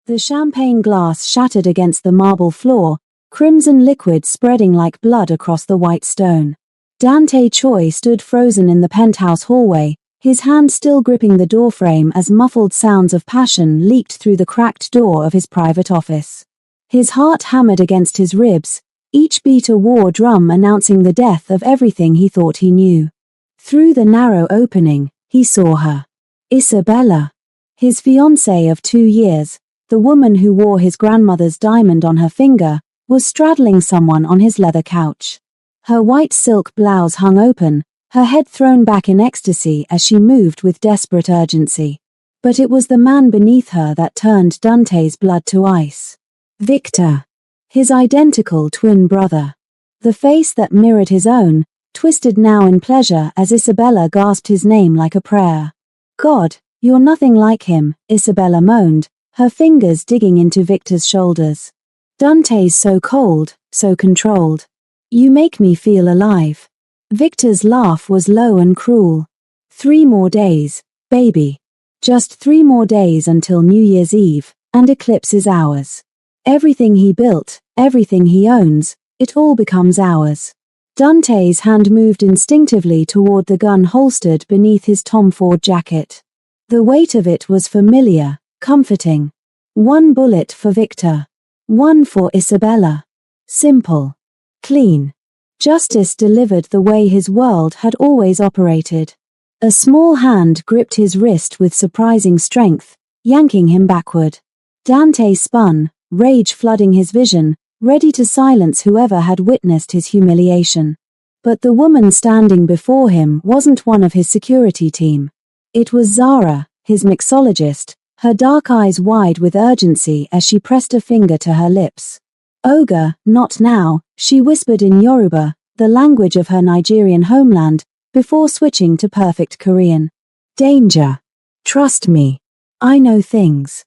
The champagne glass shattered against the marble floor, crimson liquid spreading like blood across the white stone. Dante Choi stood frozen in the penthouse hallway, his hand still gripping the doorframe as muffled sounds of passion leaked through the cracked door of his private office. His heart hammered against his ribs, each beat a war drum announcing the death of everything he thought he knew. Through the narrow opening, he saw her. Isabella. His fiancée of 2 years, the woman who wore his grandmother's diamond on her finger, was straddling someone on his leather couch. Her white silk blouse hung open, her head thrown back in ecstasy as she moved with desperate urgency. But it was the man beneath her that turned Dante's blood to ice. Victor. His identical twin brother. The face that mirrored his own, twisted now in pleasure as Isabella gasped his name like a prayer. God, you're nothing like him, Isabella moaned, her fingers digging into Victor's shoulders. Dante's so cold, so controlled. You make me feel alive. Victor's laugh was low and cruel. 3 more days, baby. Just 3 more days until New Year's Eve, and eclipse is ours. Everything he built, everything he owns, it all becomes ours. Dante's hand moved instinctively toward the gun holstered beneath his Tom Ford jacket. The weight of it was familiar, comforting. 1 bullet for Victor. 1 for Isabella. Simple. Clean. Justice delivered the way his world had always operated. A small hand gripped his wrist with surprising strength, yanking him backward. Dante spun, rage flooding his vision, ready to silence whoever had witnessed his humiliation. But the woman standing before him wasn't one of his security team. It was Zara, his mixologist, her dark eyes wide with urgency as she pressed a finger to her lips. Oga, not now, she whispered in Yoruba, the language of her Nigerian homeland, before switching to perfect Korean. Danger. Trust me. I know things.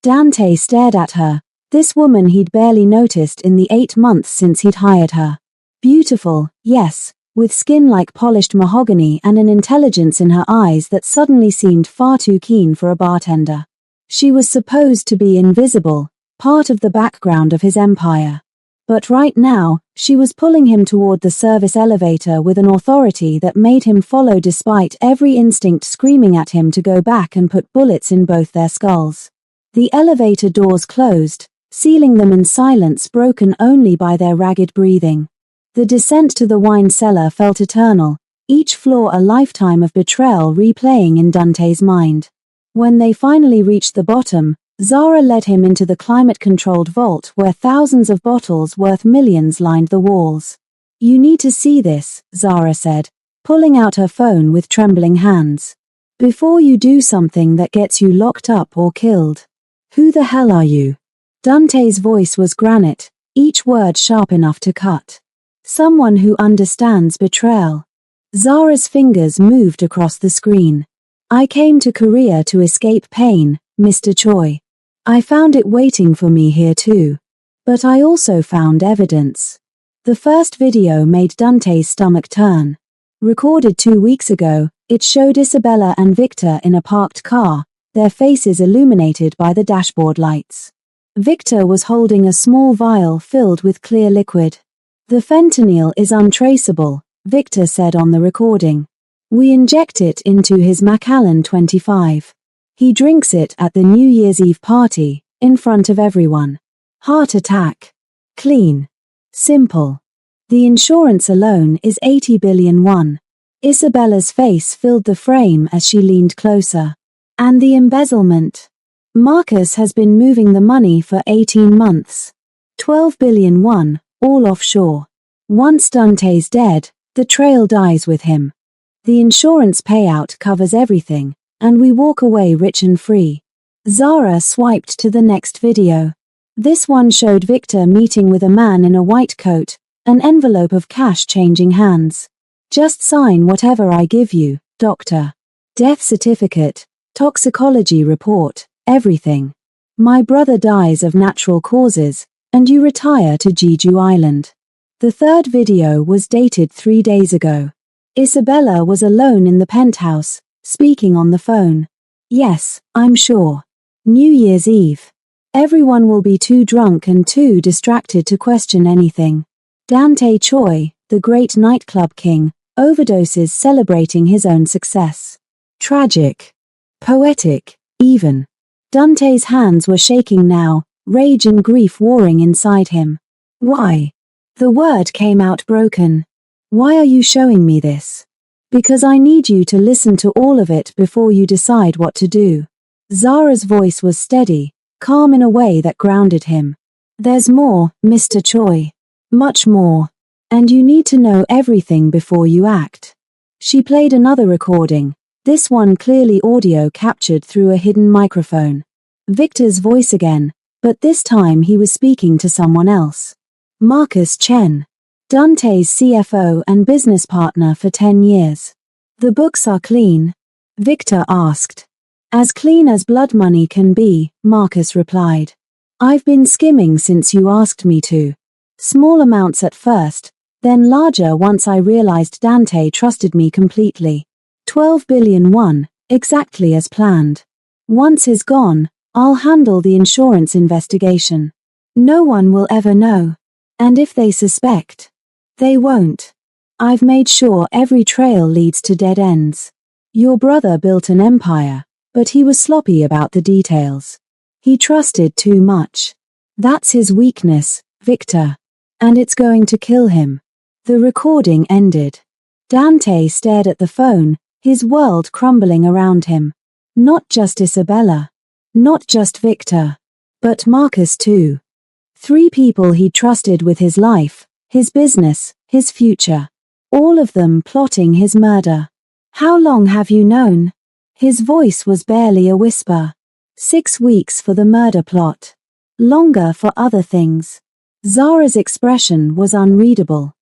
Dante stared at her, this woman he'd barely noticed in the 8 months since he'd hired her. Beautiful, yes, with skin like polished mahogany and an intelligence in her eyes that suddenly seemed far too keen for a bartender. She was supposed to be invisible, part of the background of his empire. But right now, she was pulling him toward the service elevator with an authority that made him follow despite every instinct screaming at him to go back and put bullets in both their skulls. The elevator doors closed, sealing them in silence broken only by their ragged breathing. The descent to the wine cellar felt eternal, each floor a lifetime of betrayal replaying in Dante's mind. When they finally reached the bottom, Zara led him into the climate-controlled vault where thousands of bottles worth millions lined the walls. You need to see this, Zara said, pulling out her phone with trembling hands. Before you do something that gets you locked up or killed. Who the hell are you? Dante's voice was granite, each word sharp enough to cut. Someone who understands betrayal. Zara's fingers moved across the screen. I came to Korea to escape pain, Mr. Choi. I found it waiting for me here too. But I also found evidence. The first video made Dante's stomach turn. Recorded 2 weeks ago, it showed Isabella and Victor in a parked car, their faces illuminated by the dashboard lights. Victor was holding a small vial filled with clear liquid. The fentanyl is untraceable, Victor said on the recording. We inject it into his Macallan 25. He drinks it at the New Year's Eve party, in front of everyone. Heart attack. Clean. Simple. The insurance alone is 80 billion won. Isabella's face filled the frame as she leaned closer. And the embezzlement. Marcus has been moving the money for 18 months. 12 billion won, all offshore. Once Dante's dead, the trail dies with him. The insurance payout covers everything, and we walk away rich and free. Zara swiped to the next video. This one showed Victor meeting with a man in a white coat, an envelope of cash changing hands. Just sign whatever I give you, doctor. Death certificate, toxicology report, everything. My brother dies of natural causes, and you retire to Jeju Island. The third video was dated 3 days ago. Isabella was alone in the penthouse, speaking on the phone. Yes, I'm sure. New Year's Eve. Everyone will be too drunk and too distracted to question anything. Dante Choi, the great nightclub king, overdoses celebrating his own success. Tragic. Poetic, even. Dante's hands were shaking now, rage and grief warring inside him. Why? The word came out broken. Why are you showing me this? Because I need you to listen to all of it before you decide what to do. Zara's voice was steady, calm in a way that grounded him. There's more, Mr. Choi. Much more. And you need to know everything before you act. She played another recording, this one clearly audio captured through a hidden microphone. Victor's voice again, but this time he was speaking to someone else. Marcus Chen. Dante's CFO and business partner for 10 years. The books are clean? Victor asked. As clean as blood money can be, Marcus replied. I've been skimming since you asked me to. Small amounts at first, then larger once I realized Dante trusted me completely. 12 billion won, exactly as planned. Once he's gone, I'll handle the insurance investigation. No one will ever know. And if they suspect, they won't. I've made sure every trail leads to dead ends. Your brother built an empire, but he was sloppy about the details. He trusted too much. That's his weakness, Victor. And it's going to kill him. The recording ended. Dante stared at the phone, his world crumbling around him. Not just Isabella. Not just Victor. But Marcus too. 3 people he trusted with his life, his business, his future. All of them plotting his murder. How long have you known? His voice was barely a whisper. 6 weeks for the murder plot. Longer for other things. Zara's expression was unreadable.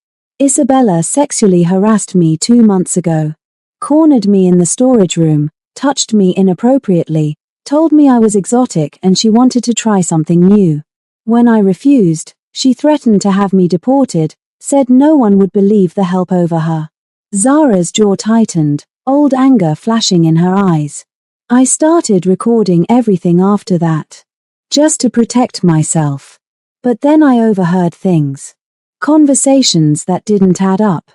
Isabella sexually harassed me 2 months ago. Cornered me in the storage room, touched me inappropriately, told me I was exotic and she wanted to try something new. When I refused, she threatened to have me deported, said no one would believe the help over her. Zara's jaw tightened, old anger flashing in her eyes. I started recording everything after that. Just to protect myself. But then I overheard things. Conversations that didn't add up.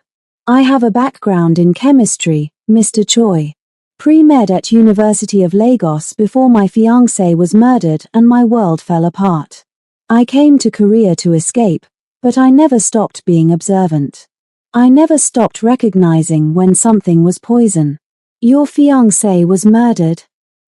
I have a background in chemistry, Mr. Choi. Pre-med at University of Lagos before my fiancée was murdered and my world fell apart. I came to Korea to escape, but I never stopped being observant. I never stopped recognizing when something was poison. Your fiancé was murdered.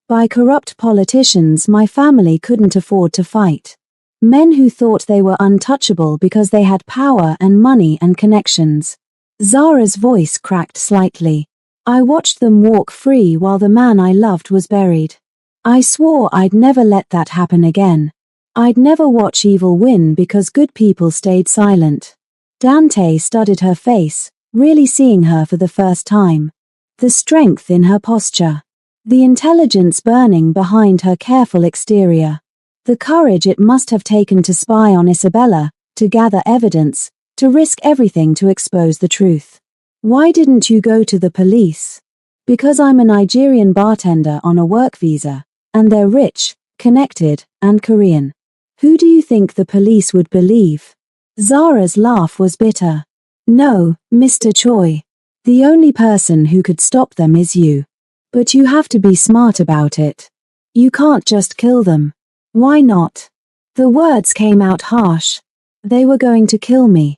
By corrupt politicians my family couldn't afford to fight. Men who thought they were untouchable because they had power and money and connections. Zara's voice cracked slightly. I watched them walk free while the man I loved was buried. I swore I'd never let that happen again. I'd never watch evil win because good people stayed silent. Dante studied her face, really seeing her for the first time. The strength in her posture. The intelligence burning behind her careful exterior. The courage it must have taken to spy on Isabella, to gather evidence, to risk everything to expose the truth. Why didn't you go to the police? Because I'm a Nigerian bartender on a work visa, and they're rich, connected, and Korean. Who do you think the police would believe? Zara's laugh was bitter. No, Mr. Choi. The only person who could stop them is you. But you have to be smart about it. You can't just kill them. Why not? The words came out harsh. They were going to kill me.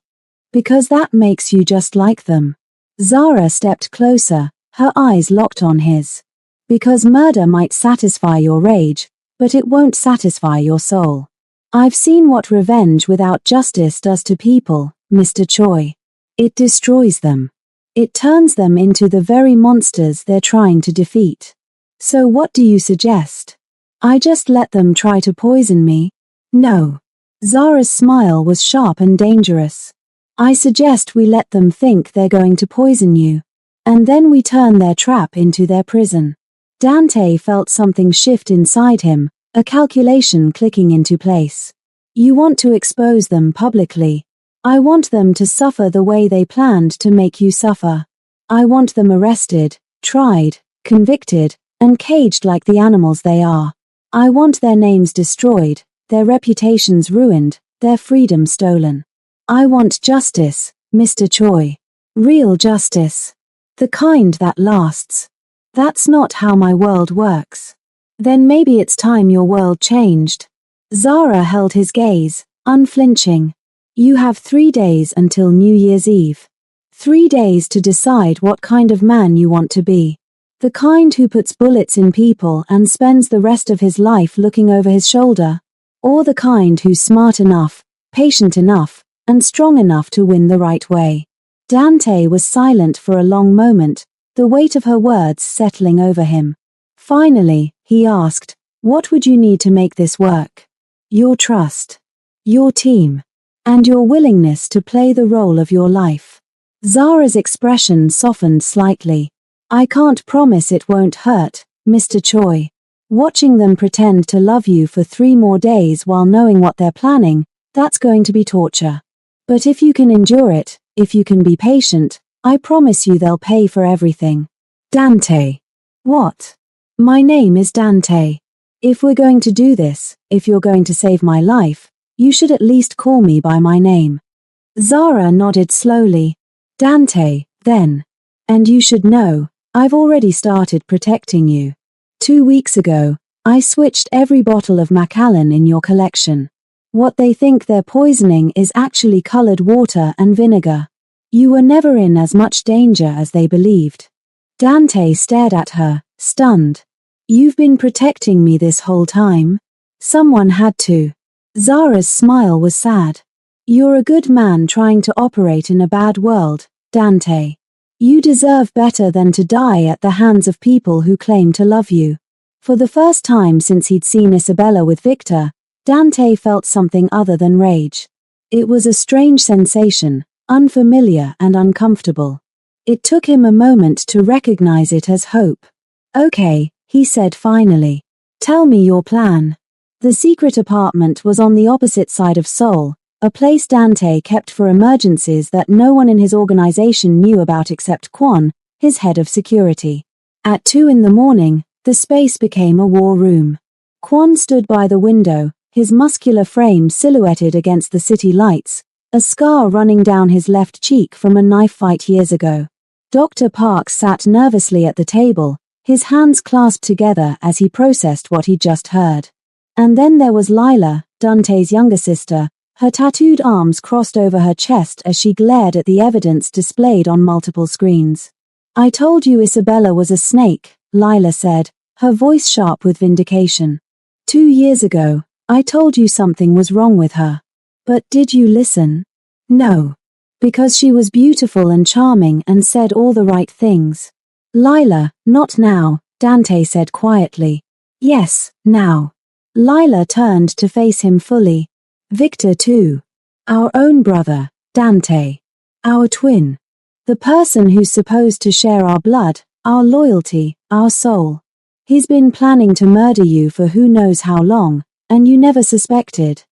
Because that makes you just like them. Zara stepped closer, her eyes locked on his. Because murder might satisfy your rage, but it won't satisfy your soul. I've seen what revenge without justice does to people, Mr. Choi. It destroys them. It turns them into the very monsters they're trying to defeat. So what do you suggest? I just let them try to poison me? No. Zara's smile was sharp and dangerous. I suggest we let them think they're going to poison you. And then we turn their trap into their prison. Dante felt something shift inside him, a calculation clicking into place. You want to expose them publicly. I want them to suffer the way they planned to make you suffer. I want them arrested, tried, convicted, and caged like the animals they are. I want their names destroyed, their reputations ruined, their freedom stolen. I want justice, Mr. Choi. Real justice. The kind that lasts. That's not how my world works. Then maybe it's time your world changed. Zara held his gaze, unflinching. You have 3 days until New Year's Eve. 3 days to decide what kind of man you want to be. The kind who puts bullets in people and spends the rest of his life looking over his shoulder. Or the kind who's smart enough, patient enough, and strong enough to win the right way. Dante was silent for a long moment, the weight of her words settling over him. Finally, he asked, what would you need to make this work? Your trust. Your team. And your willingness to play the role of your life. Zara's expression softened slightly. I can't promise it won't hurt, Mr. Choi. Watching them pretend to love you for 3 more days while knowing what they're planning, that's going to be torture. But if you can endure it, if you can be patient, I promise you they'll pay for everything. Dante. What? My name is Dante. If we're going to do this, if you're going to save my life, you should at least call me by my name. Zara nodded slowly. Dante, then. And you should know, I've already started protecting you. 2 weeks ago, I switched every bottle of Macallan in your collection. What they think they're poisoning is actually colored water and vinegar. You were never in as much danger as they believed. Dante stared at her, stunned. You've been protecting me this whole time? Someone had to. Zara's smile was sad. You're a good man trying to operate in a bad world, Dante. You deserve better than to die at the hands of people who claim to love you. For the first time since he'd seen Isabella with Victor, Dante felt something other than rage. It was a strange sensation, unfamiliar and uncomfortable. It took him a moment to recognize it as hope. Okay, he said finally. Tell me your plan. The secret apartment was on the opposite side of Seoul, a place Dante kept for emergencies that no one in his organization knew about except Kwon, his head of security. At 2 in the morning, the space became a war room. Kwon stood by the window, his muscular frame silhouetted against the city lights, a scar running down his left cheek from a knife fight years ago. Dr. Park sat nervously at the table, his hands clasped together as he processed what he'd just heard. And then there was Lila, Dante's younger sister, her tattooed arms crossed over her chest as she glared at the evidence displayed on multiple screens. I told you Isabella was a snake, Lila said, her voice sharp with vindication. 2 years ago, I told you something was wrong with her. But did you listen? No. Because she was beautiful and charming and said all the right things. Lila, not now, Dante said quietly. Yes, now. Lila turned to face him fully. Victor too. Our own brother, Dante. Our twin. The person who's supposed to share our blood, our loyalty, our soul. He's been planning to murder you for who knows how long, and you never suspected.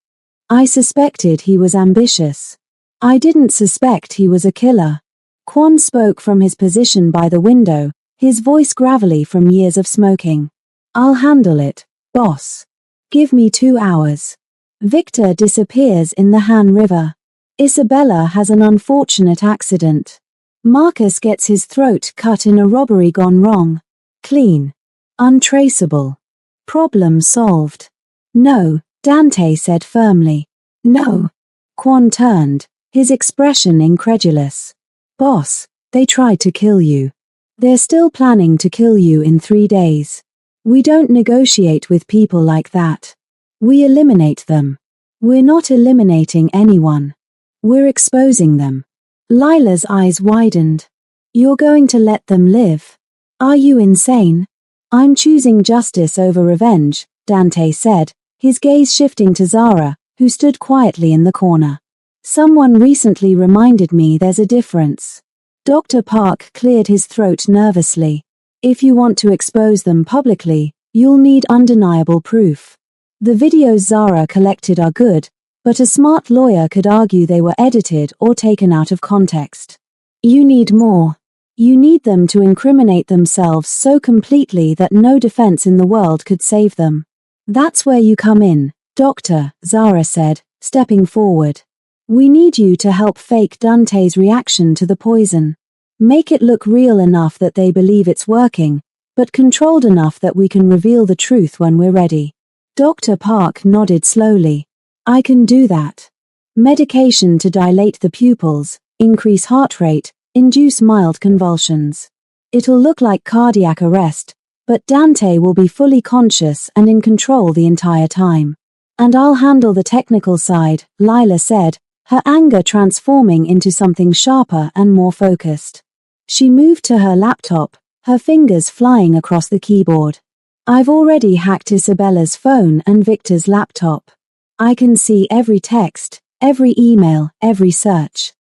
I suspected he was ambitious. I didn't suspect he was a killer. Kwon spoke from his position by the window, his voice gravelly from years of smoking. I'll handle it, boss. Give me 2 hours. Victor disappears in the Han River. Isabella has an unfortunate accident. Marcus gets his throat cut in a robbery gone wrong. Clean. Untraceable. Problem solved. No, Dante said firmly. No. Kwon turned, his expression incredulous. Boss, they tried to kill you. They're still planning to kill you in 3 days. We don't negotiate with people like that. We eliminate them. We're not eliminating anyone. We're exposing them. Lila's eyes widened. You're going to let them live? Are you insane? I'm choosing justice over revenge, Dante said, his gaze shifting to Zara, who stood quietly in the corner. Someone recently reminded me there's a difference. Dr. Park cleared his throat nervously. If you want to expose them publicly, you'll need undeniable proof. The videos Zara collected are good, but a smart lawyer could argue they were edited or taken out of context. You need more. You need them to incriminate themselves so completely that no defense in the world could save them. That's where you come in, Doctor, Zara said, stepping forward. We need you to help fake Dante's reaction to the poison. Make it look real enough that they believe it's working, but controlled enough that we can reveal the truth when we're ready. Dr. Park nodded slowly. I can do that. Medication to dilate the pupils, increase heart rate, induce mild convulsions. It'll look like cardiac arrest, but Dante will be fully conscious and in control the entire time. And I'll handle the technical side, Lila said, her anger transforming into something sharper and more focused. She moved to her laptop, her fingers flying across the keyboard. I've already hacked Isabella's phone and Victor's laptop. I can see every text, every email, every search.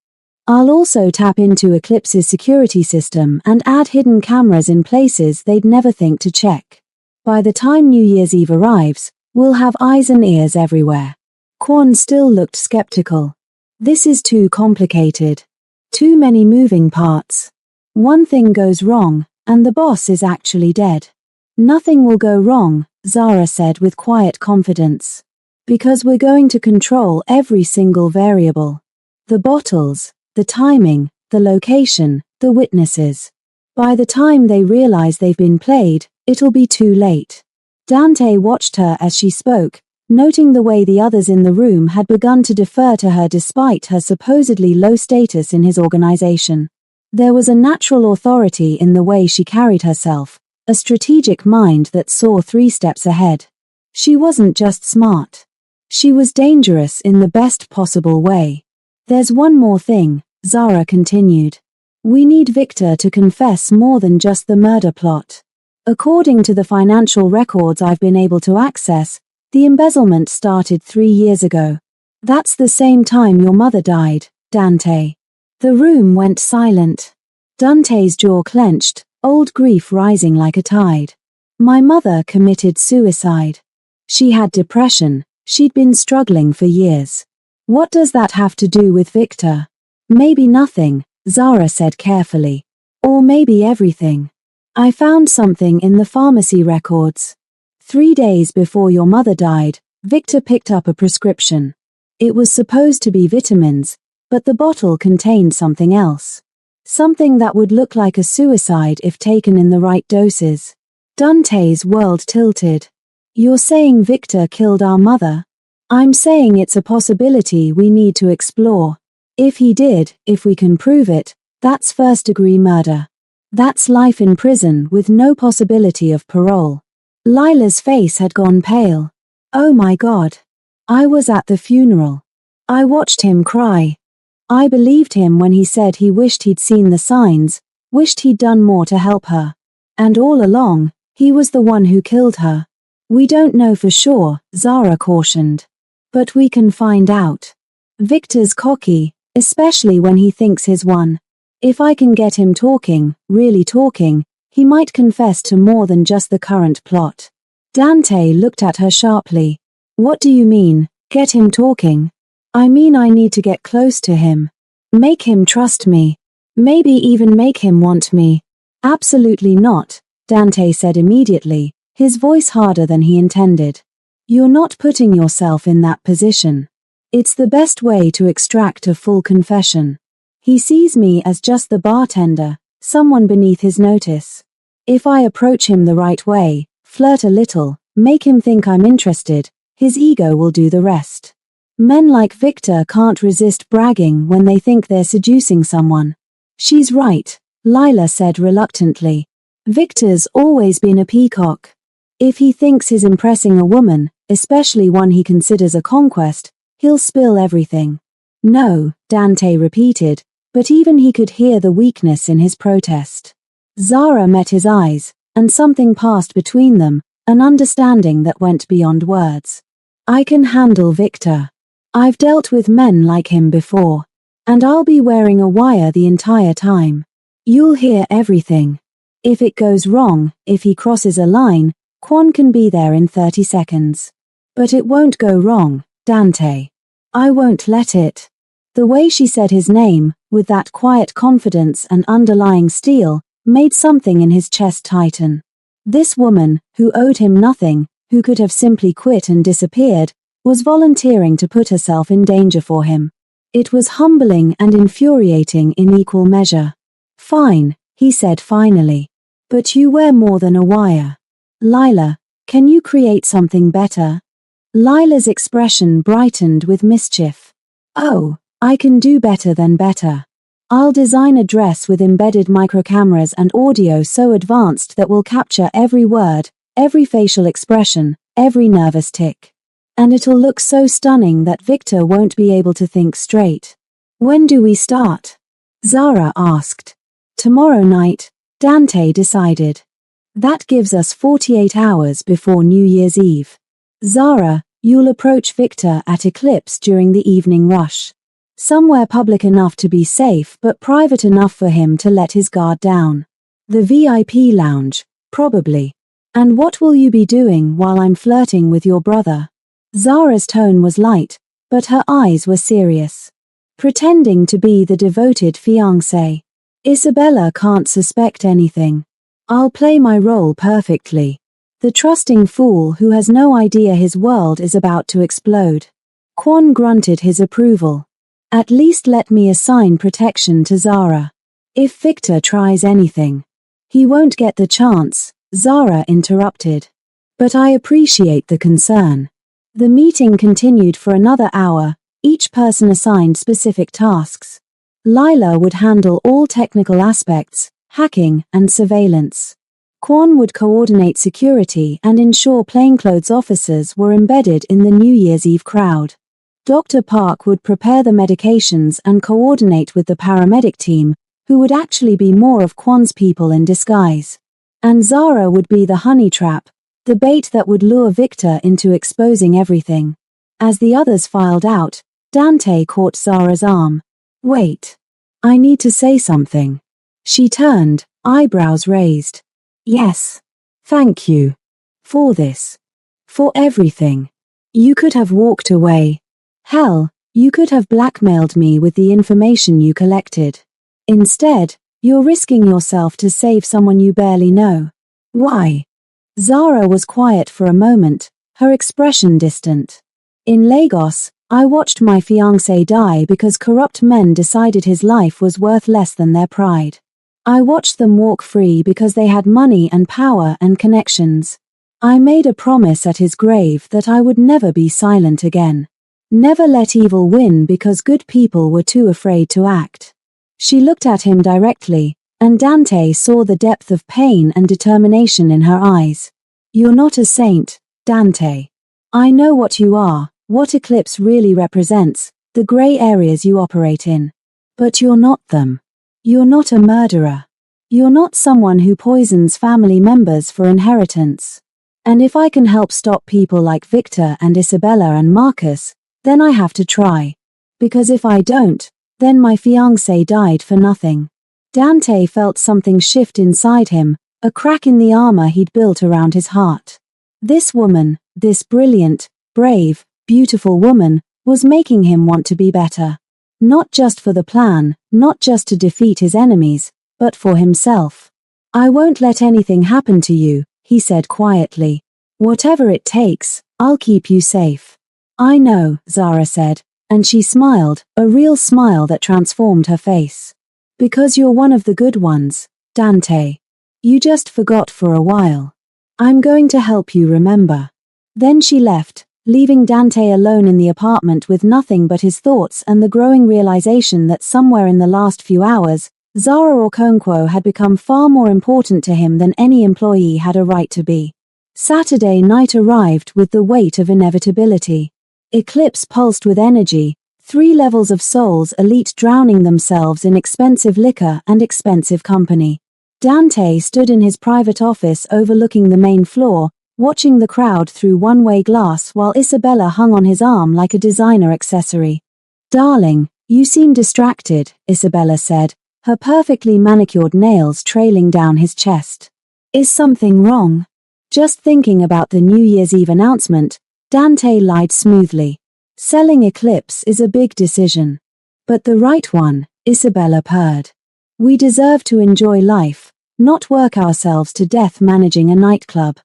I'll also tap into Eclipse's security system and add hidden cameras in places they'd never think to check. By the time New Year's Eve arrives, we'll have eyes and ears everywhere. Kwon still looked skeptical. This is too complicated. Too many moving parts. One thing goes wrong, and the boss is actually dead. Nothing will go wrong, Zara said with quiet confidence. Because we're going to control every single variable. The bottles, the timing, the location, the witnesses. By the time they realize they've been played, it'll be too late. Dante watched her as she spoke, noting the way the others in the room had begun to defer to her despite her supposedly low status in his organization. There was a natural authority in the way she carried herself, a strategic mind that saw 3 steps ahead. She wasn't just smart. She was dangerous in the best possible way. There's one more thing, Zara continued. We need Victor to confess more than just the murder plot. According to the financial records I've been able to access, the embezzlement started 3 years ago. That's the same time your mother died, Dante. The room went silent. Dante's jaw clenched, old grief rising like a tide. My mother committed suicide. She had depression, she'd been struggling for years. What does that have to do with Victor? Maybe nothing, Zara said carefully. Or maybe everything. I found something in the pharmacy records. 3 days before your mother died, Victor picked up a prescription. It was supposed to be vitamins, but the bottle contained something else. Something that would look like a suicide if taken in the right doses. Dante's world tilted. You're saying Victor killed our mother? I'm saying it's a possibility we need to explore. If he did, if we can prove it, that's first-degree murder. That's life in prison with no possibility of parole. Lila's face had gone pale. Oh my God. I was at the funeral. I watched him cry. I believed him when he said he wished he'd seen the signs, wished he'd done more to help her. And all along, he was the one who killed her. We don't know for sure, Zara cautioned. But we can find out. Victor's cocky, especially when he thinks he's won. If I can get him talking, really talking, he might confess to more than just the current plot. Dante looked at her sharply. What do you mean, get him talking? I mean I need to get close to him. Make him trust me. Maybe even make him want me. Absolutely not, Dante said immediately, his voice harder than he intended. You're not putting yourself in that position. It's the best way to extract a full confession. He sees me as just the bartender, someone beneath his notice. If I approach him the right way, flirt a little, make him think I'm interested, his ego will do the rest. Men like Victor can't resist bragging when they think they're seducing someone. She's right, Lila said reluctantly. Victor's always been a peacock. If he thinks he's impressing a woman, especially one he considers a conquest, he'll spill everything. No, Dante repeated, but even he could hear the weakness in his protest. Zara met his eyes, and something passed between them, an understanding that went beyond words. I can handle Victor. I've dealt with men like him before. And I'll be wearing a wire the entire time. You'll hear everything. If it goes wrong, if he crosses a line, Kwon can be there in 30 seconds. But it won't go wrong, Dante. I won't let it. The way she said his name, with that quiet confidence and underlying steel, made something in his chest tighten. This woman, who owed him nothing, who could have simply quit and disappeared, was volunteering to put herself in danger for him. It was humbling and infuriating in equal measure. "Fine," he said finally. "But you wear more than a wire. Lila, can you create something better?" Lila's expression brightened with mischief. "Oh, I can do better than better. I'll design a dress with embedded microcameras and audio so advanced that will capture every word, every facial expression, every nervous tick. And it'll look so stunning that Victor won't be able to think straight." "When do we start?" Zara asked. "Tomorrow night," Dante decided. "That gives us 48 hours before New Year's Eve. Zara, you'll approach Victor at Eclipse during the evening rush. Somewhere public enough to be safe but private enough for him to let his guard down. The VIP lounge, probably. And what will you be doing while I'm flirting with your brother?" Zara's tone was light, but her eyes were serious. "Pretending to be the devoted fiancée. Isabella can't suspect anything. I'll play my role perfectly. The trusting fool who has no idea his world is about to explode." Kwon grunted his approval. "At least let me assign protection to Zara. If Victor tries anything." "He won't get the chance," Zara interrupted. "But I appreciate the concern." The meeting continued for another hour, each person assigned specific tasks. Lila would handle all technical aspects, hacking, and surveillance. Kwon would coordinate security and ensure plainclothes officers were embedded in the New Year's Eve crowd. Dr. Park would prepare the medications and coordinate with the paramedic team, who would actually be more of Kwon's people in disguise. And Zara would be the honey trap, the bait that would lure Victor into exposing everything. As the others filed out, Dante caught Zara's arm. "Wait. I need to say something." She turned, eyebrows raised. "Yes. Thank you. For this. For everything. You could have walked away. Hell, you could have blackmailed me with the information you collected. Instead, you're risking yourself to save someone you barely know. Why?" Zara was quiet for a moment, her expression distant. "In Lagos, I watched my fiancé die because corrupt men decided his life was worth less than their pride. I watched them walk free because they had money and power and connections. I made a promise at his grave that I would never be silent again. Never let evil win because good people were too afraid to act." She looked at him directly, and Dante saw the depth of pain and determination in her eyes. "You're not a saint, Dante. I know what you are, what Eclipse really represents, the gray areas you operate in. But you're not them. You're not a murderer. You're not someone who poisons family members for inheritance. And if I can help stop people like Victor and Isabella and Marcus, then I have to try. Because if I don't, then my fiancé died for nothing." Dante felt something shift inside him, a crack in the armor he'd built around his heart. This woman, this brilliant, brave, beautiful woman, was making him want to be better. Not just for the plan, not just to defeat his enemies, but for himself. "I won't let anything happen to you," he said quietly. "Whatever it takes, I'll keep you safe." "I know," Zara said, and she smiled, a real smile that transformed her face. "Because you're one of the good ones, Dante. You just forgot for a while. I'm going to help you remember." Then she left, leaving Dante alone in the apartment with nothing but his thoughts and the growing realization that somewhere in the last few hours, Zara Okonkwo had become far more important to him than any employee had a right to be. Saturday night arrived with the weight of inevitability. Eclipse pulsed with energy, 3 levels of Soul's elite drowning themselves in expensive liquor and expensive company. Dante stood in his private office overlooking the main floor, watching the crowd through one-way glass while Isabella hung on his arm like a designer accessory. "Darling, you seem distracted," Isabella said, her perfectly manicured nails trailing down his chest. "Is something wrong?" Just thinking about the New Year's Eve announcement, Dante lied smoothly. "Selling Eclipse is a big decision. But the right one," Isabella purred. "We deserve to enjoy life, not work ourselves to death managing a nightclub.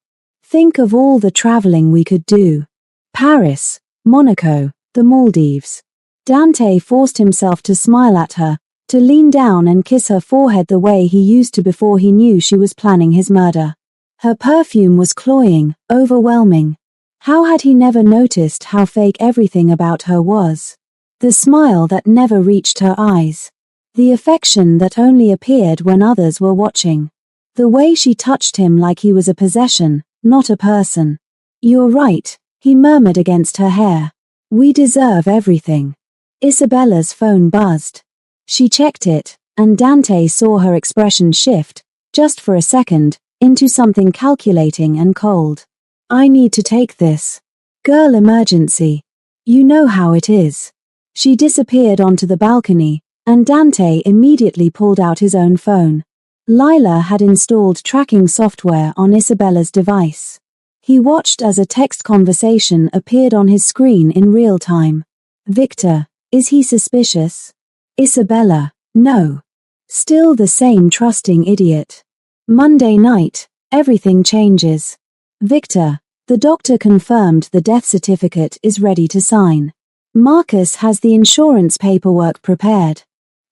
Think of all the traveling we could do. Paris, Monaco, the Maldives. Dante forced himself to smile at her, to lean down and kiss her forehead the way he used to before he knew she was planning his murder. Her perfume was cloying, overwhelming. How had he never noticed how fake everything about her was? The smile that never reached her eyes. The affection that only appeared when others were watching. The way she touched him like he was a possession, not a person. "You're right," he murmured against her hair. "We deserve everything." Isabella's phone buzzed. She checked it, and Dante saw her expression shift, just for a second, into something calculating and cold. "I need to take this. Girl emergency. You know how it is." She disappeared onto the balcony, and Dante immediately pulled out his own phone. Lila had installed tracking software on Isabella's device. He watched as a text conversation appeared on his screen in real time. "Victor, is he suspicious?" "Isabella, no." Still the same trusting idiot. Monday night, everything changes. "Victor, the doctor confirmed the death certificate is ready to sign. Marcus has the insurance paperwork prepared.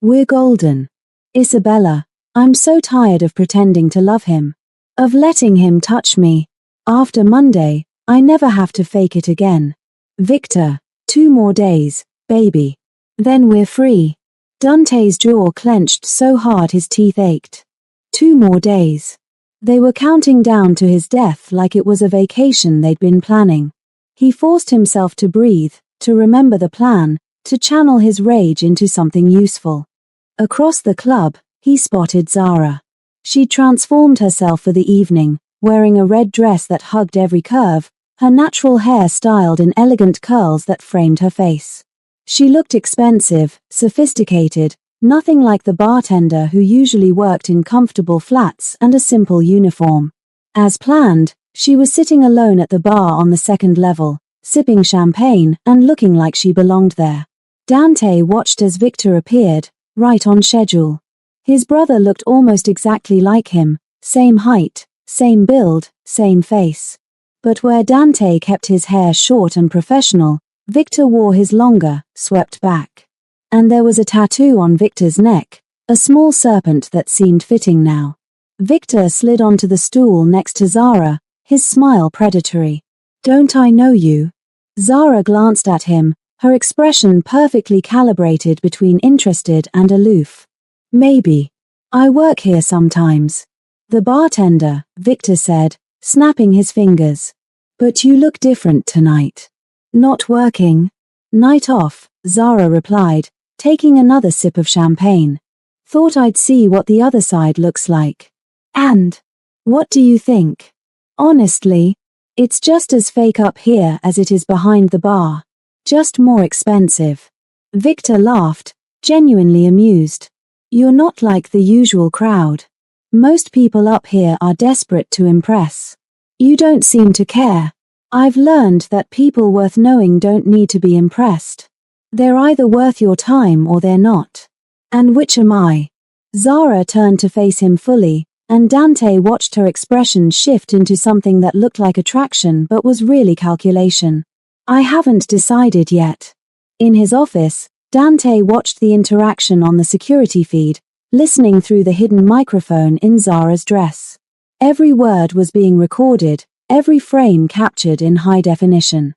We're golden." "Isabella, I'm so tired of pretending to love him. Of letting him touch me. After Monday, I never have to fake it again. Victor, 2 more days, baby. Then we're free." Dante's jaw clenched so hard his teeth ached. 2 more days. They were counting down to his death like it was a vacation they'd been planning. He forced himself to breathe, to remember the plan, to channel his rage into something useful. Across the club, he spotted Zara. She transformed herself for the evening, wearing a red dress that hugged every curve, her natural hair styled in elegant curls that framed her face. She looked expensive, sophisticated, nothing like the bartender who usually worked in comfortable flats and a simple uniform. As planned, she was sitting alone at the bar on the second level, sipping champagne and looking like she belonged there. Dante watched as Victor appeared, right on schedule. His brother looked almost exactly like him, same height, same build, same face. But where Dante kept his hair short and professional, Victor wore his longer, swept back. And there was a tattoo on Victor's neck, a small serpent that seemed fitting now. Victor slid onto the stool next to Zara, his smile predatory. "Don't I know you?" Zara glanced at him, her expression perfectly calibrated between interested and aloof. "Maybe. I work here sometimes." "The bartender," Victor said, snapping his fingers. "But you look different tonight." "Not working. Night off," Zara replied, taking another sip of champagne. "Thought I'd see what the other side looks like." "And? What do you think?" "Honestly, it's just as fake up here as it is behind the bar. Just more expensive." Victor laughed, genuinely amused. "You're not like the usual crowd. Most people up here are desperate to impress. You don't seem to care. I've learned that people worth knowing don't need to be impressed. They're either worth your time or they're not. And which am I?" Zara turned to face him fully, and Dante watched her expression shift into something that looked like attraction but was really calculation. "I haven't decided yet." In his office, Dante watched the interaction on the security feed, listening through the hidden microphone in Zara's dress. Every word was being recorded, every frame captured in high definition.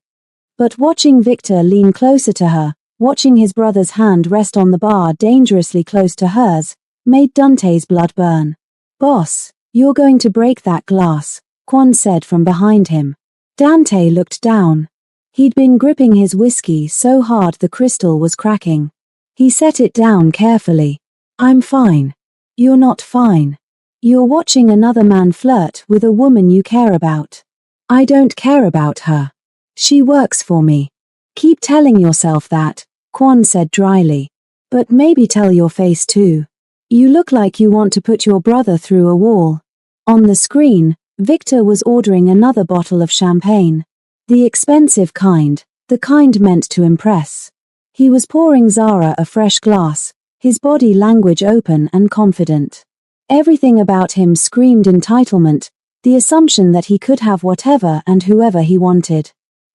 But watching Victor lean closer to her, watching his brother's hand rest on the bar dangerously close to hers, made Dante's blood burn. "Boss, you're going to break that glass," Quan said from behind him. Dante looked down. He'd been gripping his whiskey so hard the crystal was cracking. He set it down carefully. "I'm fine." "You're not fine. You're watching another man flirt with a woman you care about." "I don't care about her. She works for me." "Keep telling yourself that," Quan said dryly. "But maybe tell your face too. You look like you want to put your brother through a wall." On the screen, Victor was ordering another bottle of champagne. The expensive kind, the kind meant to impress. He was pouring Zara a fresh glass, his body language open and confident. Everything about him screamed entitlement, the assumption that he could have whatever and whoever he wanted.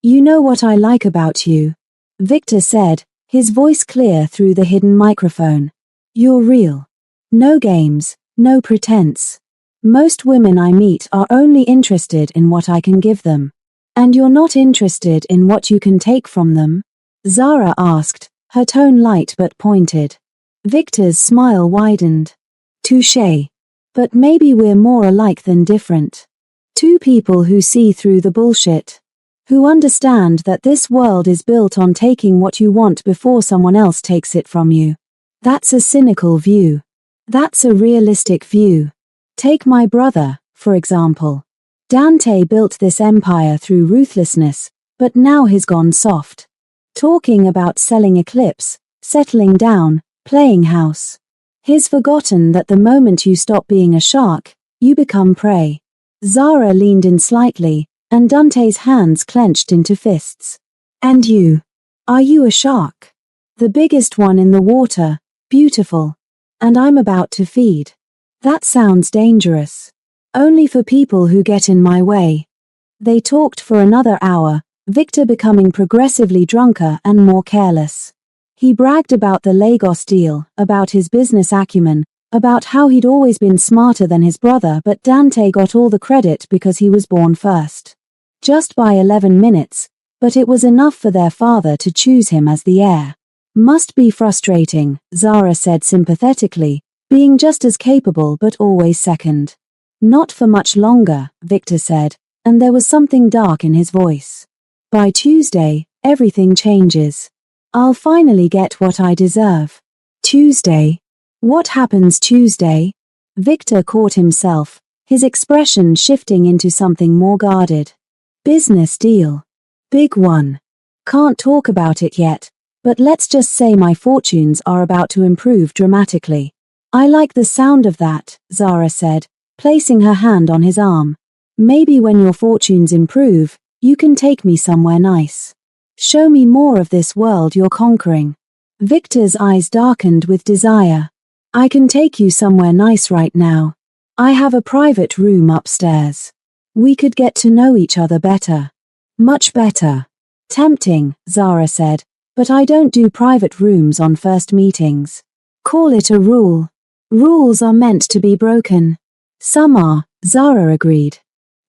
You know what I like about you, Victor said, his voice clear through the hidden microphone. You're real. No games, no pretense. Most women I meet are only interested in what I can give them. And you're not interested in what you can take from them? Zara asked, her tone light but pointed. Victor's smile widened. Touché. But maybe we're more alike than different. Two people who see through the bullshit. Who understand that this world is built on taking what you want before someone else takes it from you. That's a cynical view. That's a realistic view. Take my brother, for example. Dante built this empire through ruthlessness, but now he's gone soft. Talking about selling Eclipse, settling down, playing house. He's forgotten that the moment you stop being a shark, you become prey. Zara leaned in slightly, and Dante's hands clenched into fists. And you? Are you a shark? The biggest one in the water, beautiful. And I'm about to feed. That sounds dangerous. Only for people who get in my way. They talked for another hour, Victor becoming progressively drunker and more careless. He bragged about the Lagos deal, about his business acumen, about how he'd always been smarter than his brother, but Dante got all the credit because he was born first. Just by 11 minutes, but it was enough for their father to choose him as the heir. Must be frustrating, Zara said sympathetically, being just as capable but always second. Not for much longer, Victor said, and there was something dark in his voice. By Tuesday, everything changes. I'll finally get what I deserve. Tuesday? What happens Tuesday? Victor caught himself, his expression shifting into something more guarded. Business deal. Big one. Can't talk about it yet, but let's just say my fortunes are about to improve dramatically. I like the sound of that, Zara said, placing her hand on his arm. Maybe when your fortunes improve, you can take me somewhere nice. Show me more of this world you're conquering. Victor's eyes darkened with desire. I can take you somewhere nice right now. I have a private room upstairs. We could get to know each other better. Much better. Tempting, Zara said, but I don't do private rooms on first meetings. Call it a rule. Rules are meant to be broken. Some are, Zara agreed.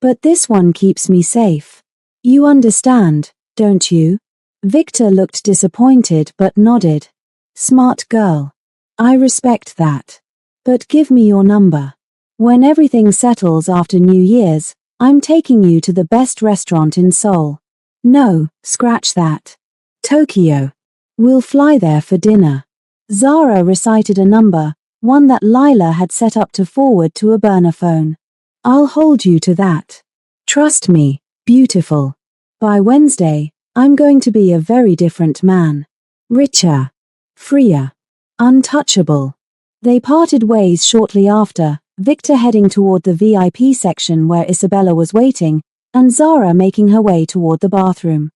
But this one keeps me safe. You understand, don't you? Victor looked disappointed but nodded. Smart girl. I respect that. But give me your number. When everything settles after New Year's, I'm taking you to the best restaurant in Seoul. No, scratch that. Tokyo. We'll fly there for dinner. Zara recited a number, one that Lila had set up to forward to a burner phone. I'll hold you to that. Trust me, beautiful. By Wednesday, I'm going to be a very different man. Richer. Freer. Untouchable. They parted ways shortly after, Victor heading toward the VIP section where Isabella was waiting, and Zara making her way toward the bathroom.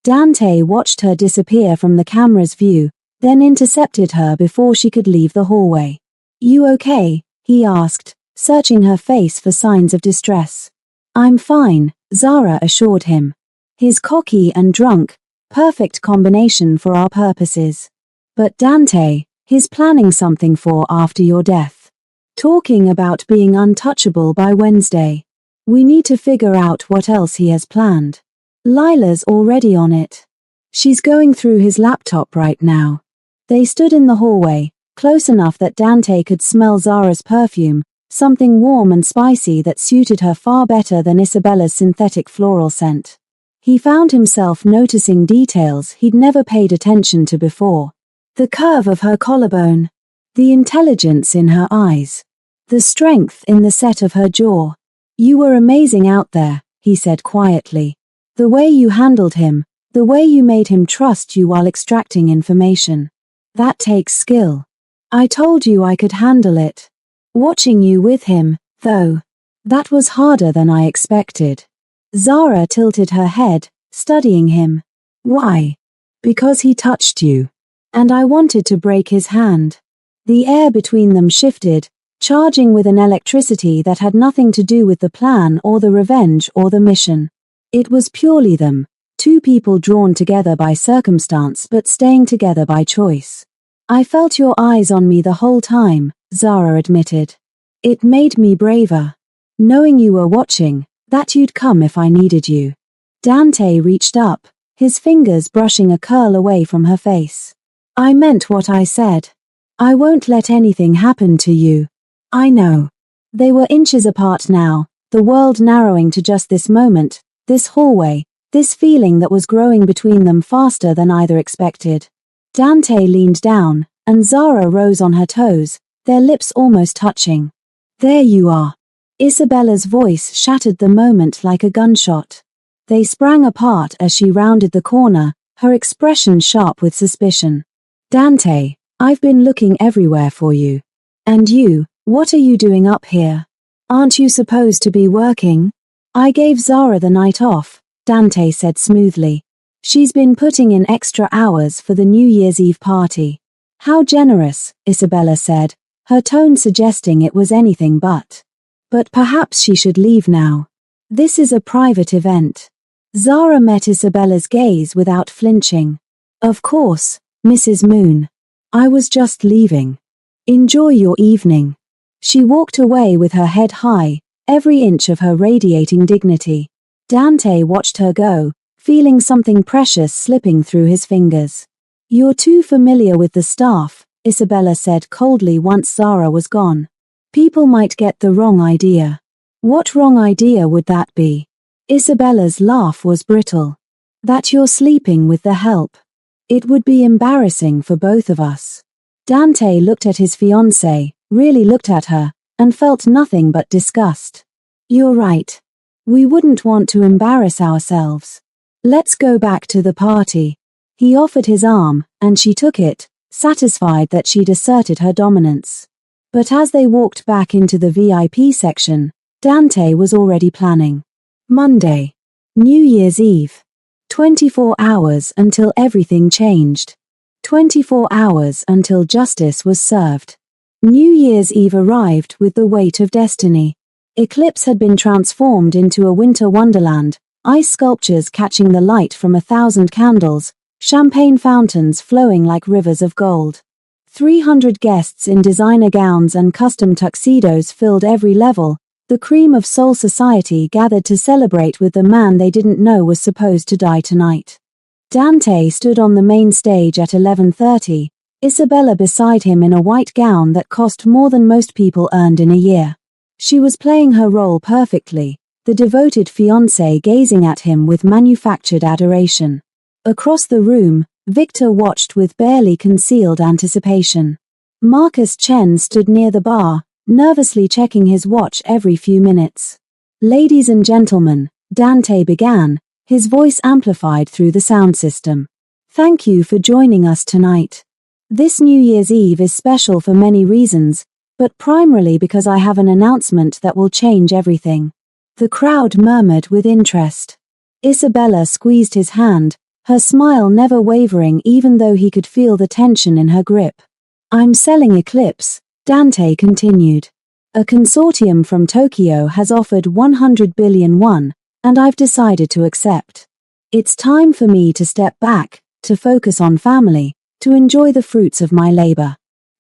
Dante watched her disappear from the camera's view, then intercepted her before she could leave the hallway. You okay? He asked, searching her face for signs of distress. I'm fine, Zara assured him. He's cocky and drunk, perfect combination for our purposes. But Dante, he's planning something for after your death. Talking about being untouchable by Wednesday. We need to figure out what else he has planned. Lila's already on it. She's going through his laptop right now. They stood in the hallway, close enough that Dante could smell Zara's perfume, something warm and spicy that suited her far better than Isabella's synthetic floral scent. He found himself noticing details he'd never paid attention to before. The curve of her collarbone. The intelligence in her eyes. The strength in the set of her jaw. You were amazing out there, he said quietly. The way you handled him, the way you made him trust you while extracting information. That takes skill. I told you I could handle it. Watching you with him, though, that was harder than I expected. Zara tilted her head, studying him. Why? Because he touched you. And I wanted to break his hand. The air between them shifted, charging with an electricity that had nothing to do with the plan or the revenge or the mission. It was purely them, Two people drawn together by circumstance but staying together by choice. I felt your eyes on me the whole time, Zara admitted. It made me braver. Knowing you were watching, that you'd come if I needed you. Dante reached up, his fingers brushing a curl away from her face. I meant what I said. I won't let anything happen to you. I know. They were inches apart now, the world narrowing to just this moment, this hallway, this feeling that was growing between them faster than either expected. Dante leaned down, and Zara rose on her toes, their lips almost touching. There you are. Isabella's voice shattered the moment like a gunshot. They sprang apart as she rounded the corner, her expression sharp with suspicion. Dante, I've been looking everywhere for you. And you, what are you doing up here? Aren't you supposed to be working? I gave Zara the night off, Dante said smoothly. She's been putting in extra hours for the New Year's Eve party. How generous, Isabella said, her tone suggesting it was anything but. But perhaps she should leave now. This is a private event. Zara met Isabella's gaze without flinching. Of course, Mrs. Moon. I was just leaving. Enjoy your evening. She walked away with her head high, every inch of her radiating dignity. Dante watched her go, feeling something precious slipping through his fingers. You're too familiar with the staff, Isabella said coldly once Zara was gone. People might get the wrong idea. What wrong idea would that be? Isabella's laugh was brittle. That you're sleeping with the help. It would be embarrassing for both of us. Dante looked at his fiancée, really looked at her, and felt nothing but disgust. You're right. We wouldn't want to embarrass ourselves. Let's go back to the party. He offered his arm, and she took it, satisfied that she'd asserted her dominance. But as they walked back into the VIP section, Dante was already planning. Monday. New Year's Eve. 24 hours until everything changed. 24 hours until justice was served. New Year's Eve arrived with the weight of destiny. Eclipse had been transformed into a winter wonderland, ice sculptures catching the light from 1,000 candles, champagne fountains flowing like rivers of gold. 300 guests in designer gowns and custom tuxedos filled every level. The cream of Seoul society gathered to celebrate with the man they didn't know was supposed to die tonight. Dante stood on the main stage at 11:30, Isabella beside him in a white gown that cost more than most people earned in a year. She was playing her role perfectly, the devoted fiancé gazing at him with manufactured adoration. Across the room, Victor watched with barely concealed anticipation. Marcus Chen stood near the bar, nervously checking his watch every few minutes. Ladies and gentlemen, Dante began, his voice amplified through the sound system. Thank you for joining us tonight. This New Year's Eve is special for many reasons, but primarily because I have an announcement that will change everything. The crowd murmured with interest. Isabella squeezed his hand, her smile never wavering even though he could feel the tension in her grip. I'm selling Eclipse, Dante continued. A consortium from Tokyo has offered 100 billion won, and I've decided to accept. It's time for me to step back, to focus on family, to enjoy the fruits of my labor.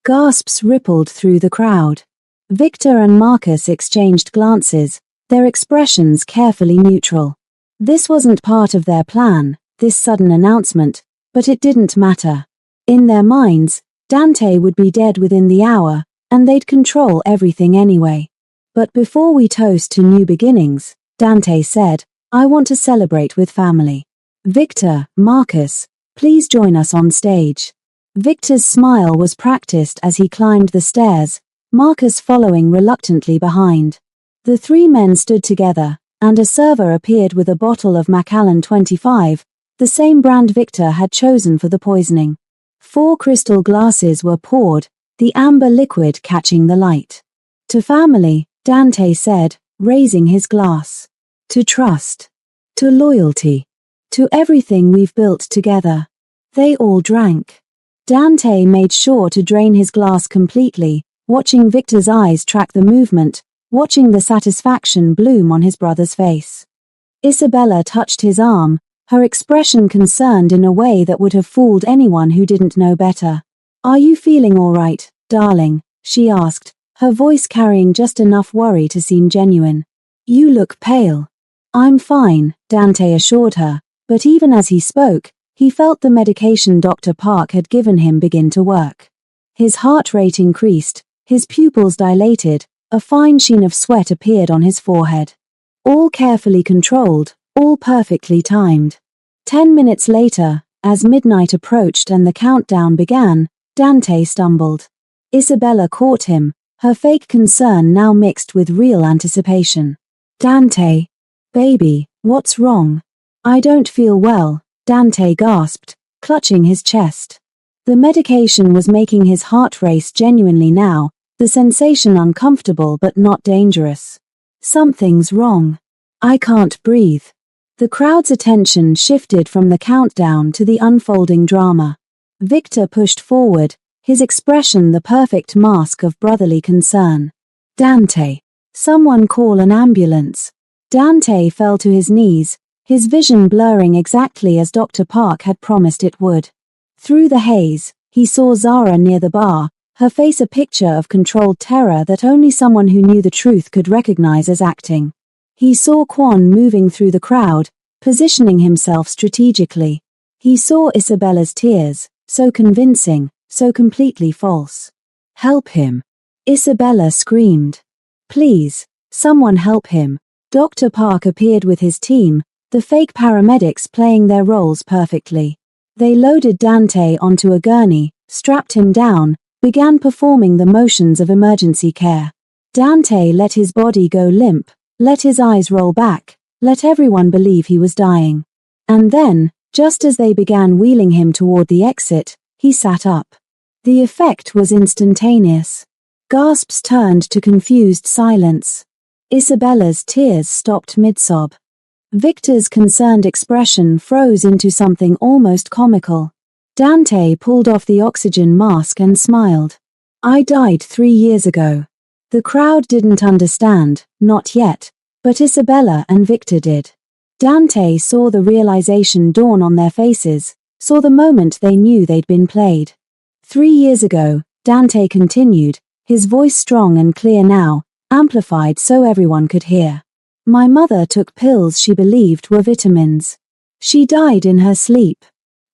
Gasps rippled through the crowd. Victor and Marcus exchanged glances, their expressions carefully neutral. This wasn't part of their plan, this sudden announcement, but it didn't matter. In their minds, Dante would be dead within the hour, and they'd control everything anyway. But before we toast to new beginnings, Dante said, I want to celebrate with family. Victor, Marcus, please join us on stage. Victor's smile was practiced as he climbed the stairs, Marcus following reluctantly behind. The three men stood together, and a server appeared with a bottle of Macallan 25, the same brand Victor had chosen for the poisoning. 4 crystal glasses were poured, the amber liquid catching the light. To family, Dante said, raising his glass. To trust. To loyalty. To everything we've built together. They all drank. Dante made sure to drain his glass completely, watching Victor's eyes track the movement, watching the satisfaction bloom on his brother's face. Isabella touched his arm, her expression concerned in a way that would have fooled anyone who didn't know better. "Are you feeling all right, darling?" she asked, her voice carrying just enough worry to seem genuine. "You look pale." "I'm fine," Dante assured her, but even as he spoke, he felt the medication Dr. Park had given him begin to work. His heart rate increased, his pupils dilated, a fine sheen of sweat appeared on his forehead. All carefully controlled, all perfectly timed. 10 minutes later, as midnight approached and the countdown began, Dante stumbled. Isabella caught him, her fake concern now mixed with real anticipation. "Dante. Baby, what's wrong?" "I don't feel well," Dante gasped, clutching his chest. The medication was making his heart race genuinely now, the sensation uncomfortable but not dangerous. "Something's wrong. I can't breathe." The crowd's attention shifted from the countdown to the unfolding drama. Victor pushed forward, his expression the perfect mask of brotherly concern. "Dante. Someone call an ambulance." Dante fell to his knees, his vision blurring exactly as Dr. Park had promised it would. Through the haze, he saw Zara near the bar, her face a picture of controlled terror that only someone who knew the truth could recognize as acting. He saw Quan moving through the crowd, positioning himself strategically. He saw Isabella's tears, so convincing, so completely false. "Help him!" Isabella screamed. "Please, someone help him." Dr. Park appeared with his team, the fake paramedics playing their roles perfectly. They loaded Dante onto a gurney, strapped him down, began performing the motions of emergency care. Dante let his body go limp, let his eyes roll back, let everyone believe he was dying. And then, just as they began wheeling him toward the exit, he sat up. The effect was instantaneous. Gasps turned to confused silence. Isabella's tears stopped mid-sob. Victor's concerned expression froze into something almost comical. Dante pulled off the oxygen mask and smiled. "I died 3 years ago." The crowd didn't understand, not yet, but Isabella and Victor did. Dante saw the realization dawn on their faces, saw the moment they knew they'd been played. 3 years ago, Dante continued, his voice strong and clear now, amplified so everyone could hear. "My mother took pills she believed were vitamins. She died in her sleep.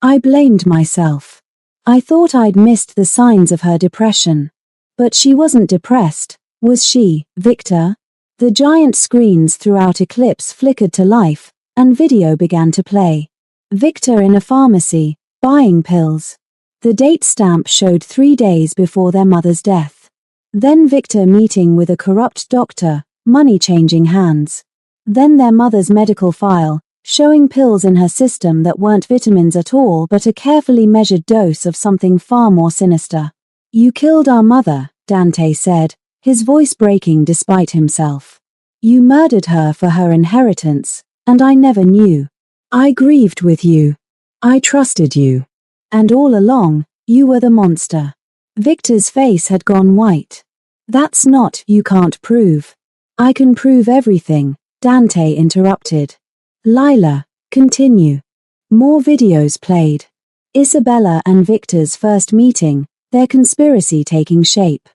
I blamed myself. I thought I'd missed the signs of her depression. But she wasn't depressed, was she, Victor?" The giant screens throughout Eclipse flickered to life, and video began to play. Victor in a pharmacy, buying pills. The date stamp showed 3 days before their mother's death. Then Victor meeting with a corrupt doctor, money changing hands. Then their mother's medical file, showing pills in her system that weren't vitamins at all but a carefully measured dose of something far more sinister. "You killed our mother," Dante said, his voice breaking despite himself. "You murdered her for her inheritance, and I never knew. I grieved with you. I trusted you. And all along, you were the monster." Victor's face had gone white. "That's not you can't prove." "I can prove everything," Dante interrupted. "Lila, continue." More videos played. Isabella and Victor's first meeting, their conspiracy taking shape.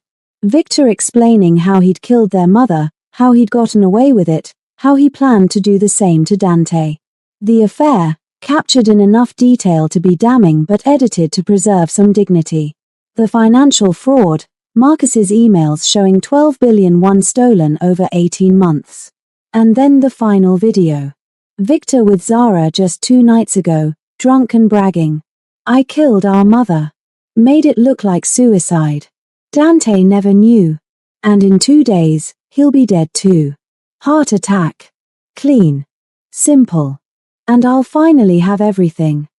Victor explaining how he'd killed their mother, how he'd gotten away with it, how he planned to do the same to Dante. The affair, captured in enough detail to be damning but edited to preserve some dignity. The financial fraud, Marcus's emails showing 12 billion won stolen over 18 months. And then the final video. Victor with Zara just 2 nights ago, drunk and bragging. "I killed our mother." Made it look like suicide. Dante never knew. And in 2 days, he'll be dead too. Heart attack. Clean. Simple. And I'll finally have everything.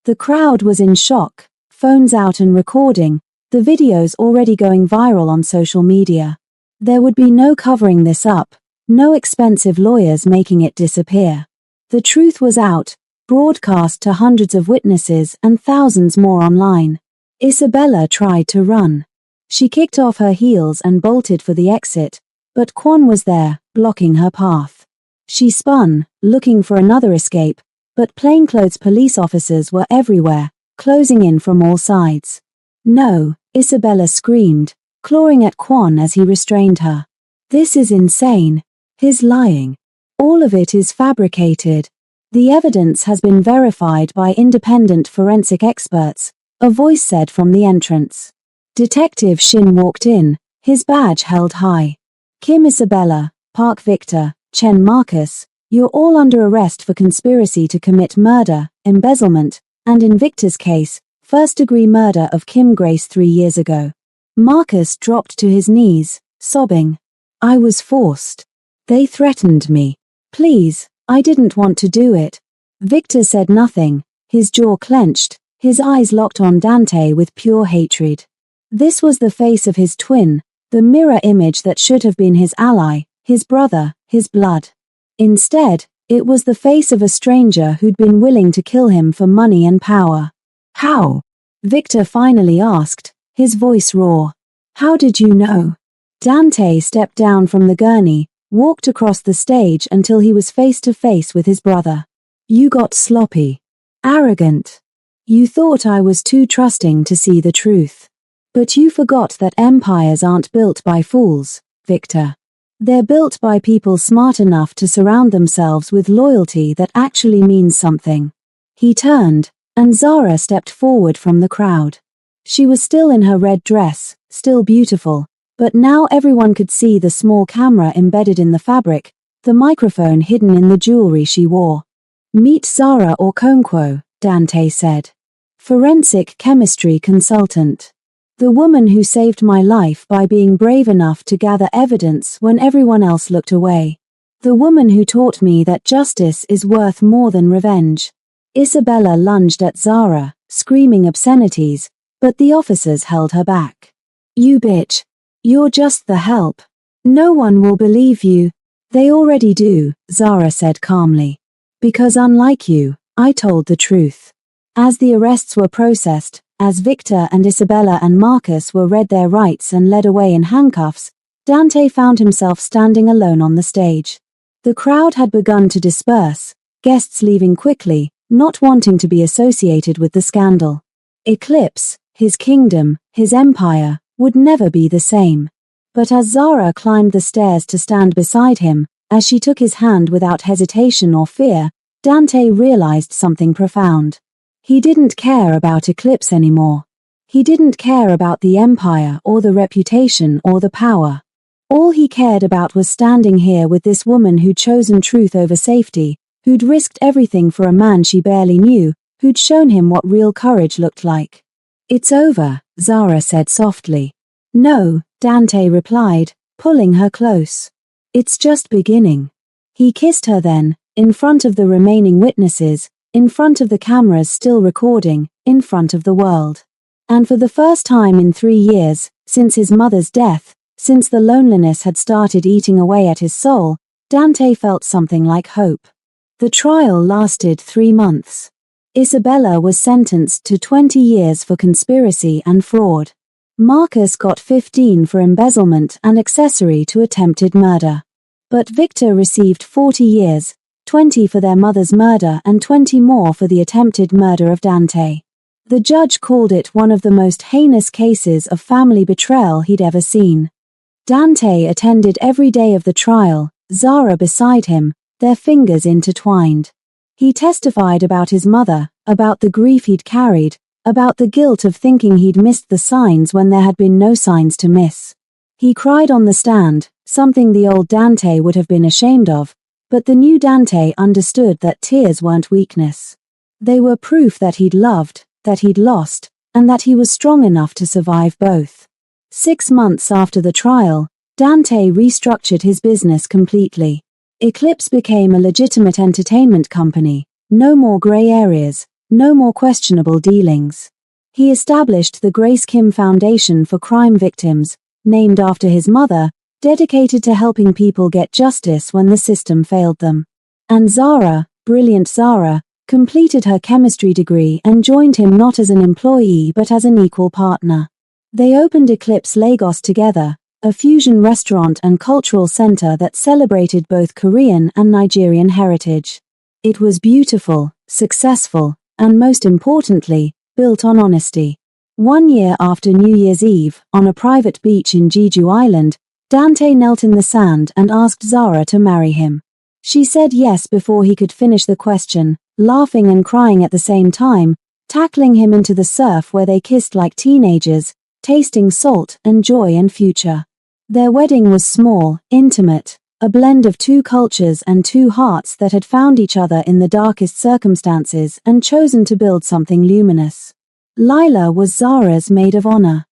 The crowd was in shock, phones out and recording, the videos already going viral on social media. There would be no covering this up, no expensive lawyers making it disappear. The truth was out, broadcast to hundreds of witnesses and thousands more online. Isabella tried to run. She kicked off her heels and bolted for the exit, but Quan was there, blocking her path. She spun, looking for another escape, but plainclothes police officers were everywhere, closing in from all sides. "No," Isabella screamed, clawing at Quan as he restrained her. "This is insane. He's lying. All of it is fabricated. The evidence has been verified by independent forensic experts," a voice said from the entrance. Detective Shin walked in, his badge held high. "Kim Isabella, Park Victor, Chen Marcus, you're all under arrest for conspiracy to commit murder, embezzlement, and in Victor's case, first-degree murder of Kim Grace 3 years ago." Marcus dropped to his knees, sobbing. "I was forced. They threatened me. Please, I didn't want to do it." Victor said nothing, his jaw clenched, his eyes locked on Dante with pure hatred. This was the face of his twin, the mirror image that should have been his ally, his brother, his blood. Instead, it was the face of a stranger who'd been willing to kill him for money and power. "How?" Victor finally asked, his voice raw. "How did you know?" Dante stepped down from the gurney, walked across the stage until he was face to face with his brother. "You got sloppy. Arrogant. You thought I was too trusting to see the truth. But you forgot that empires aren't built by fools, Victor. They're built by people smart enough to surround themselves with loyalty that actually means something." He turned, and Zara stepped forward from the crowd. She was still in her red dress, still beautiful, but now everyone could see the small camera embedded in the fabric, the microphone hidden in the jewelry she wore. "Meet Zara Okonkwo," Dante said. "Forensic chemistry consultant. The woman who saved my life by being brave enough to gather evidence when everyone else looked away. The woman who taught me that justice is worth more than revenge." Isabella lunged at Zara, screaming obscenities, but the officers held her back. "You bitch. You're just the help. No one will believe you." "They already do," Zara said calmly. "Because unlike you, I told the truth." As the arrests were processed, as Victor and Isabella and Marcus were read their rights and led away in handcuffs, Dante found himself standing alone on the stage. The crowd had begun to disperse, guests leaving quickly, not wanting to be associated with the scandal. Eclipse, his kingdom, his empire, would never be the same. But as Zara climbed the stairs to stand beside him, as she took his hand without hesitation or fear, Dante realized something profound. He didn't care about Eclipse anymore. He didn't care about the empire or the reputation or the power. All he cared about was standing here with this woman who'd chosen truth over safety, who'd risked everything for a man she barely knew, who'd shown him what real courage looked like. "It's over," Zara said softly. "No," Dante replied, pulling her close. "It's just beginning." He kissed her then, in front of the remaining witnesses, in front of the cameras still recording, in front of the world. And for the first time in 3 years, since his mother's death, since the loneliness had started eating away at his soul, Dante felt something like hope. The trial lasted 3 months. Isabella was sentenced to 20 years for conspiracy and fraud. Marcus got 15 for embezzlement and accessory to attempted murder. But Victor received 40 years, 20 for their mother's murder and 20 more for the attempted murder of Dante. The judge called it one of the most heinous cases of family betrayal he'd ever seen. Dante attended every day of the trial, Zara beside him, their fingers intertwined. He testified about his mother, about the grief he'd carried, about the guilt of thinking he'd missed the signs when there had been no signs to miss. He cried on the stand, something the old Dante would have been ashamed of, but the new Dante understood that tears weren't weakness. They were proof that he'd loved, that he'd lost, and that he was strong enough to survive both. 6 months after the trial, Dante restructured his business completely. Eclipse became a legitimate entertainment company, no more gray areas, no more questionable dealings. He established the Grace Kim Foundation for Crime Victims, named after his mother, dedicated to helping people get justice when the system failed them. And Zara, brilliant Zara, completed her chemistry degree and joined him not as an employee but as an equal partner. They opened Eclipse Lagos together, a fusion restaurant and cultural center that celebrated both Korean and Nigerian heritage. It was beautiful, successful, and most importantly, built on honesty. 1 year after New Year's Eve, on a private beach in Jeju Island, Dante knelt in the sand and asked Zara to marry him. She said yes before he could finish the question, laughing and crying at the same time, tackling him into the surf where they kissed like teenagers, tasting salt and joy and future. Their wedding was small, intimate, a blend of two cultures and two hearts that had found each other in the darkest circumstances and chosen to build something luminous. Lila was Zara's maid of honor.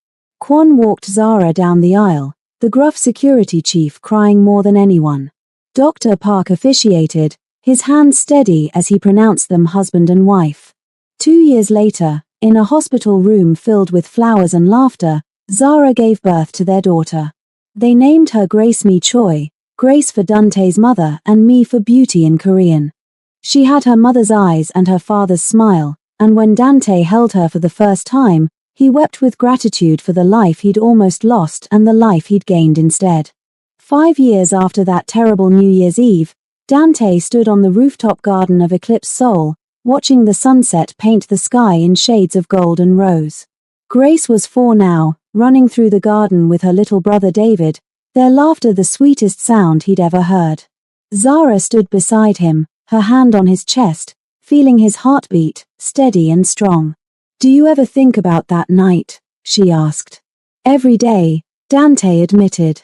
Kwon walked Zara down the aisle, the gruff security chief crying more than anyone. Dr. Park officiated, his hands steady as he pronounced them husband and wife. 2 years later, in a hospital room filled with flowers and laughter, Zara gave birth to their daughter. They named her Grace Mi Choi, Grace for Dante's mother and Mi for beauty in Korean. She had her mother's eyes and her father's smile, and when Dante held her for the first time, he wept with gratitude for the life he'd almost lost and the life he'd gained instead. 5 years after that terrible New Year's Eve, Dante stood on the rooftop garden of Eclipse Seoul, watching the sunset paint the sky in shades of gold and rose. Grace was 4 now, running through the garden with her little brother David, their laughter the sweetest sound he'd ever heard. Zara stood beside him, her hand on his chest, feeling his heartbeat, steady and strong. "Do you ever think about that night?" she asked. "Every day," Dante admitted.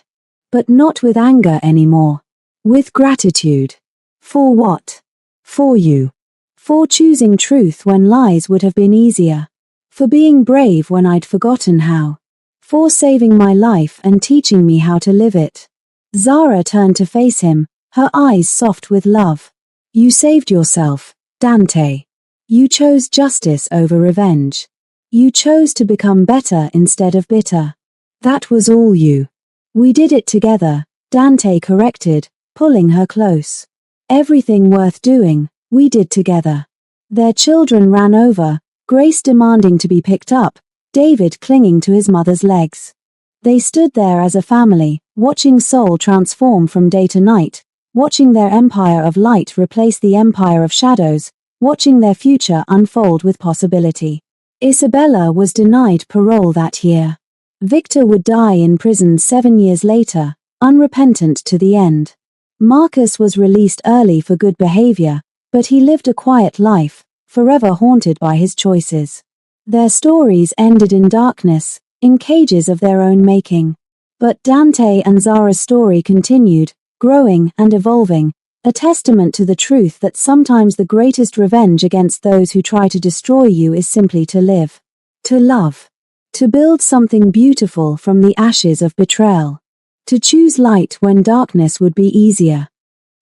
"But not with anger anymore. With gratitude." "For what?" "For you. For choosing truth when lies would have been easier. For being brave when I'd forgotten how. For saving my life and teaching me how to live it." Zara turned to face him, her eyes soft with love. "You saved yourself, Dante. You chose justice over revenge. You chose to become better instead of bitter. That was all you." "We did it together," Dante corrected, pulling her close. "Everything worth doing, we did together." Their children ran over, Grace demanding to be picked up, David clinging to his mother's legs. They stood there as a family, watching Seoul transform from day to night, watching their empire of light replace the empire of shadows, watching their future unfold with possibility. Isabella was denied parole that year. Victor would die in prison 7 years later, unrepentant to the end. Marcus was released early for good behavior, but he lived a quiet life, forever haunted by his choices. Their stories ended in darkness, in cages of their own making. But Dante and Zara's story continued, growing and evolving, a testament to the truth that sometimes the greatest revenge against those who try to destroy you is simply to live. To love. To build something beautiful from the ashes of betrayal. To choose light when darkness would be easier.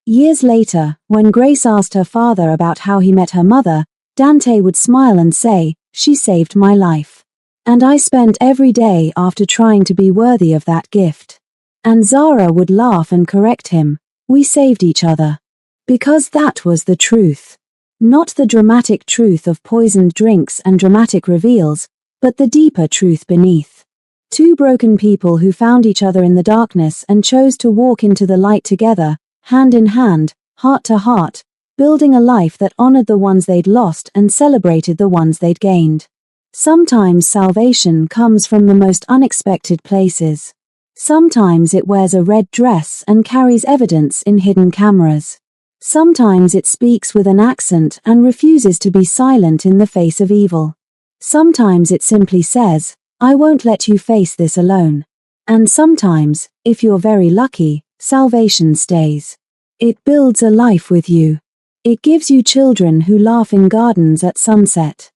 Years later, when Grace asked her father about how he met her mother, Dante would smile and say, "She saved my life. And I spent every day after trying to be worthy of that gift." And Zara would laugh and correct him, "We saved each other." Because that was the truth. Not the dramatic truth of poisoned drinks and dramatic reveals, but the deeper truth beneath. Two broken people who found each other in the darkness and chose to walk into the light together, hand in hand, heart to heart, building a life that honored the ones they'd lost and celebrated the ones they'd gained. Sometimes salvation comes from the most unexpected places. Sometimes it wears a red dress and carries evidence in hidden cameras. Sometimes it speaks with an accent and refuses to be silent in the face of evil. Sometimes it simply says, "I won't let you face this alone." And sometimes, if you're very lucky, salvation stays. It builds a life with you. It gives you children who laugh in gardens at sunset.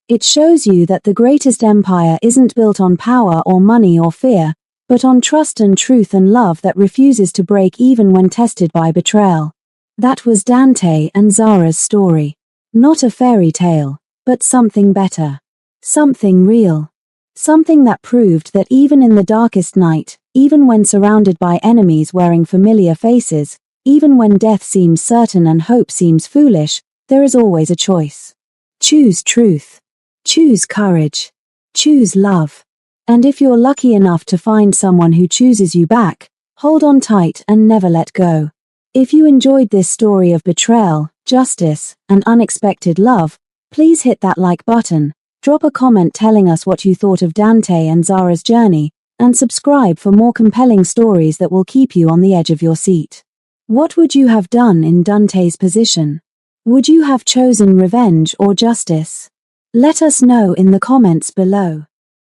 It shows you that the greatest empire isn't built on power or money or fear, but on trust and truth and love that refuses to break even when tested by betrayal. That was Dante and Zara's story. Not a fairy tale, but something better. Something real. Something that proved that even in the darkest night, even when surrounded by enemies wearing familiar faces, even when death seems certain and hope seems foolish, there is always a choice. Choose truth. Choose courage. Choose love. And if you're lucky enough to find someone who chooses you back, hold on tight and never let go. If you enjoyed this story of betrayal, justice, and unexpected love, please hit that like button, drop a comment telling us what you thought of Dante and Zara's journey, and subscribe for more compelling stories that will keep you on the edge of your seat. What would you have done in Dante's position? Would you have chosen revenge or justice? Let us know in the comments below.